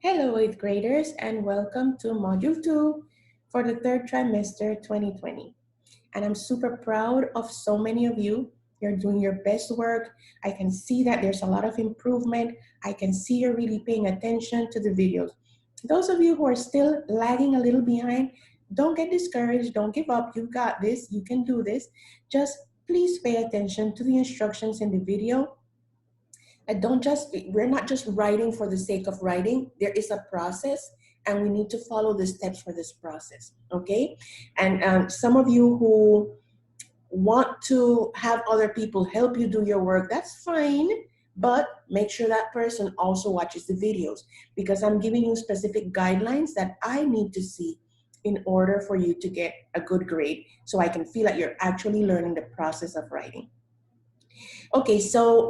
Hello, 8th graders, and welcome to Module 2 for the third trimester 2020. And I'm super proud of so many of you. You're doing your best work. I can see that there's a lot of improvement. I can see you're really paying attention to the videos. Those of you who are still lagging a little behind, don't get discouraged. Don't give up. You've got this. You can do this. Just please pay attention to the instructions in the video. And we're not just writing for the sake of writing. There is a process and we need to follow the steps for this process, okay? And some of you who want to have other people help you do your work, that's fine, but make sure that person also watches the videos because I'm giving you specific guidelines that I need to see in order for you to get a good grade so I can feel that you're actually learning the process of writing. Okay, so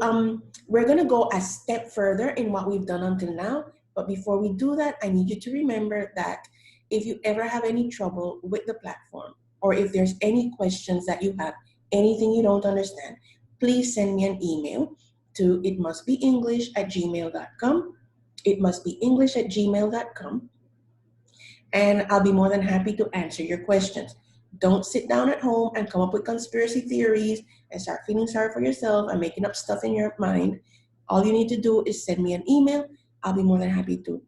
we're gonna go a step further in what we've done until now, but before we do that, I need you to remember that if you ever have any trouble with the platform, or if there's any questions that you have, anything you don't understand, please send me an email to itmustbeenglish@gmail.com, itmustbeenglish@gmail.com, and I'll be more than happy to answer your questions. Don't sit down at home and come up with conspiracy theories and start feeling sorry for yourself and making up stuff in your mind. All you need to do is send me an email. I'll be more than happy to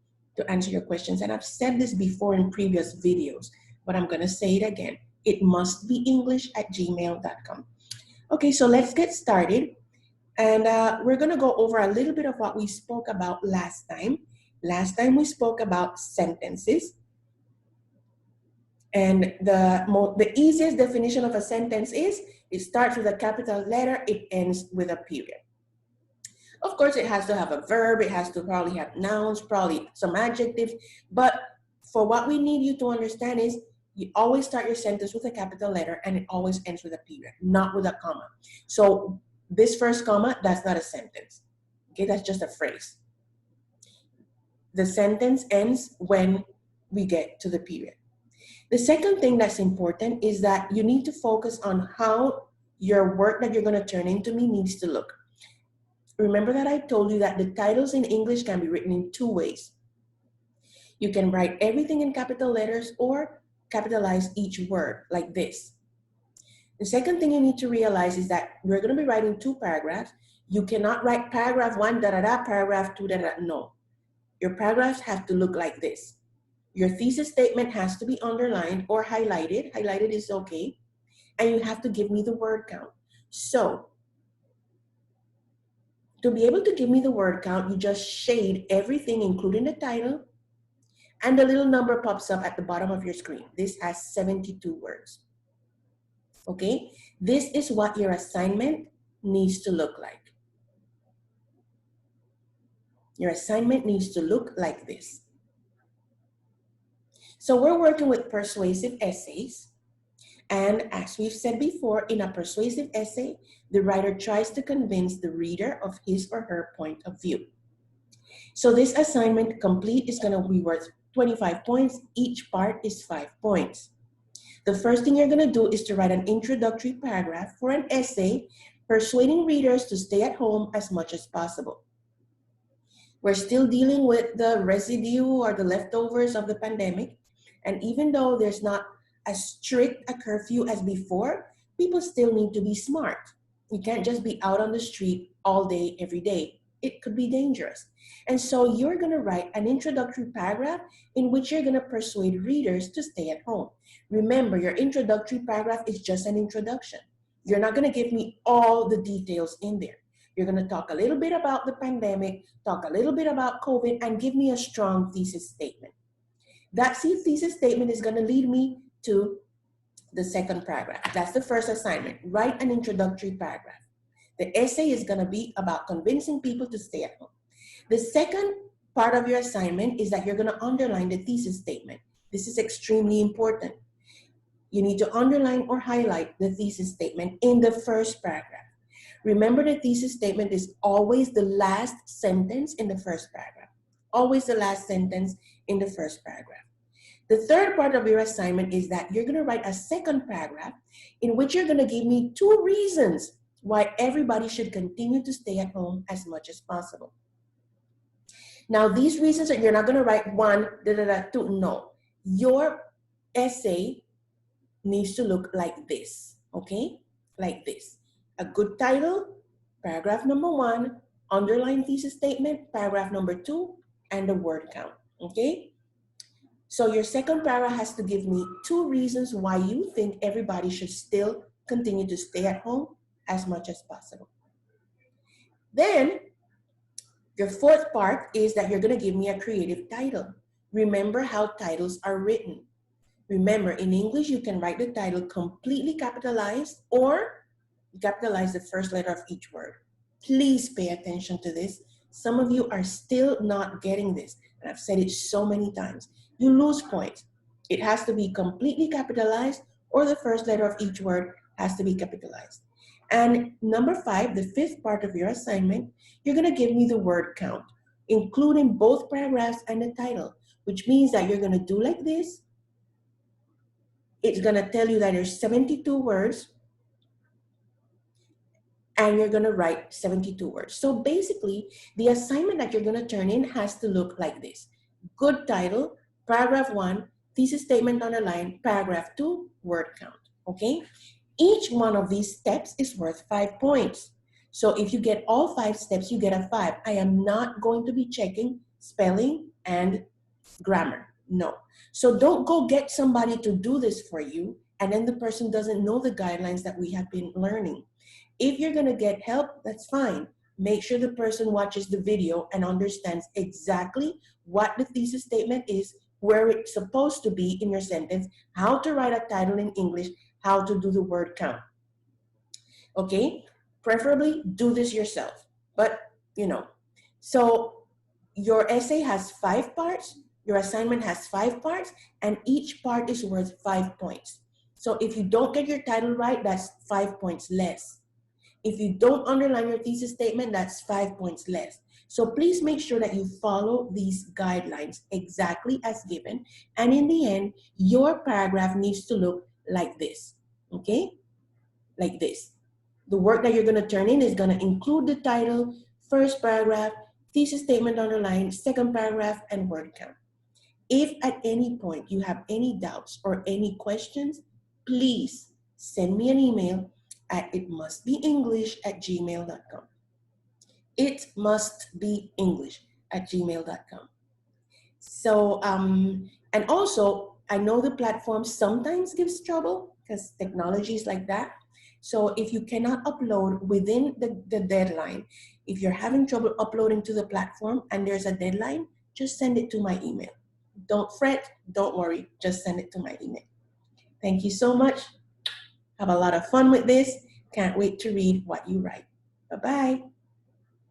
answer your questions. And I've said this before in previous videos, but I'm gonna say it again. itmustbeenglish@gmail.com. Okay, so let's get started. And we're gonna go over a little bit of what we spoke about last time. Last time we spoke about sentences. And the easiest definition of a sentence is, it starts with a capital letter, it ends with a period. Of course, it has to have a verb, it has to probably have nouns, probably some adjectives, but for what we need you to understand is, you always start your sentence with a capital letter and it always ends with a period, not with a comma. So this first comma, that's not a sentence, okay? That's just a phrase. The sentence ends when we get to the period. The second thing that's important is that you need to focus on how your work that you're going to turn into me needs to look. Remember that I told you that the titles in English can be written in two ways. You can write everything in capital letters or capitalize each word like this. The second thing you need to realize is that we're going to be writing two paragraphs. You cannot write paragraph 1, da-da-da, paragraph 2, da-da-da. No. Your paragraphs have to look like this. Your thesis statement has to be underlined or highlighted. Highlighted is okay. And you have to give me the word count. So, to be able to give me the word count, you just shade everything, including the title, and the little number pops up at the bottom of your screen. This has 72 words. Okay? This is what your assignment needs to look like. Your assignment needs to look like this. So we're working with persuasive essays. And as we've said before, in a persuasive essay, the writer tries to convince the reader of his or her point of view. So this assignment complete is gonna be worth 25 points. Each part is 5 points. The first thing you're gonna do is to write an introductory paragraph for an essay persuading readers to stay at home as much as possible. We're still dealing with the residue or the leftovers of the pandemic. And even though there's not as strict a curfew as before, people still need to be smart. You can't just be out on the street all day, every day. It could be dangerous. And so you're gonna write an introductory paragraph in which you're gonna persuade readers to stay at home. Remember, your introductory paragraph is just an introduction. You're not gonna give me all the details in there. You're gonna talk a little bit about the pandemic, talk a little bit about COVID, and give me a strong thesis statement. That thesis statement is gonna lead me to the second paragraph. That's the first assignment. Write an introductory paragraph. The essay is gonna be about convincing people to stay at home. The second part of your assignment is that you're gonna underline the thesis statement. This is extremely important. You need to underline or highlight the thesis statement in the first paragraph. Remember, the thesis statement is always the last sentence in the first paragraph. Always the last sentence in the first paragraph. The third part of your assignment is that you're gonna write a second paragraph in which you're gonna give me 2 reasons why everybody should continue to stay at home as much as possible. Now, these reasons are, you're not going to write one, two. No. Your essay needs to look like this, okay? Like this. A good title, paragraph number 1, underline thesis statement, paragraph number 2, and the word count, okay? So your second paragraph has to give me 2 reasons why you think everybody should still continue to stay at home as much as possible. Then your fourth part is that you're going to give me a creative title. Remember how titles are written. Remember, in English, you can write the title completely capitalized or capitalize the first letter of each word. Please pay attention to this. Some of you are still not getting this, and I've said it so many times. You lose points. It has to be completely capitalized or the first letter of each word has to be capitalized. And number 5, the fifth part of your assignment, you're going to give me the word count, including both paragraphs and the title, which means that you're going to do like this. It's going to tell you that there's 72 words, and you're going to write 72 words. So basically, the assignment that you're going to turn in has to look like this. Good title, paragraph 1, thesis statement underlined, paragraph 2, word count, okay? Each one of these steps is worth 5 points. So if you get all 5 steps, you get a 5. I am not going to be checking spelling and grammar, no. So don't go get somebody to do this for you, and then the person doesn't know the guidelines that we have been learning. If you're going to get help, that's fine. Make sure the person watches the video and understands exactly what the thesis statement is, where it's supposed to be in your sentence, how to write a title in English, how to do the word count. Okay? Preferably do this yourself. But, you know, so your essay has 5 parts, your assignment has 5 parts, and each part is worth 5 points. So if you don't get your title right, that's 5 points less. If you don't underline your thesis statement, that's 5 points less. So please make sure that you follow these guidelines exactly as given. And in the end, your paragraph needs to look like this, okay? Like this. The work that you're gonna turn in is gonna include the title, first paragraph, thesis statement underlined, second paragraph, and word count. If at any point you have any doubts or any questions, please send me an email at itmustbeenglish@gmail.com. Itmustbeenglish@gmail.com. So, and also, I know the platform sometimes gives trouble because technology is like that. So if you cannot upload within the deadline, if you're having trouble uploading to the platform and there's a deadline, just send it to my email. Don't fret, don't worry, just send it to my email. Thank you so much. Have a lot of fun with this. Can't wait to read what you write. Bye-bye.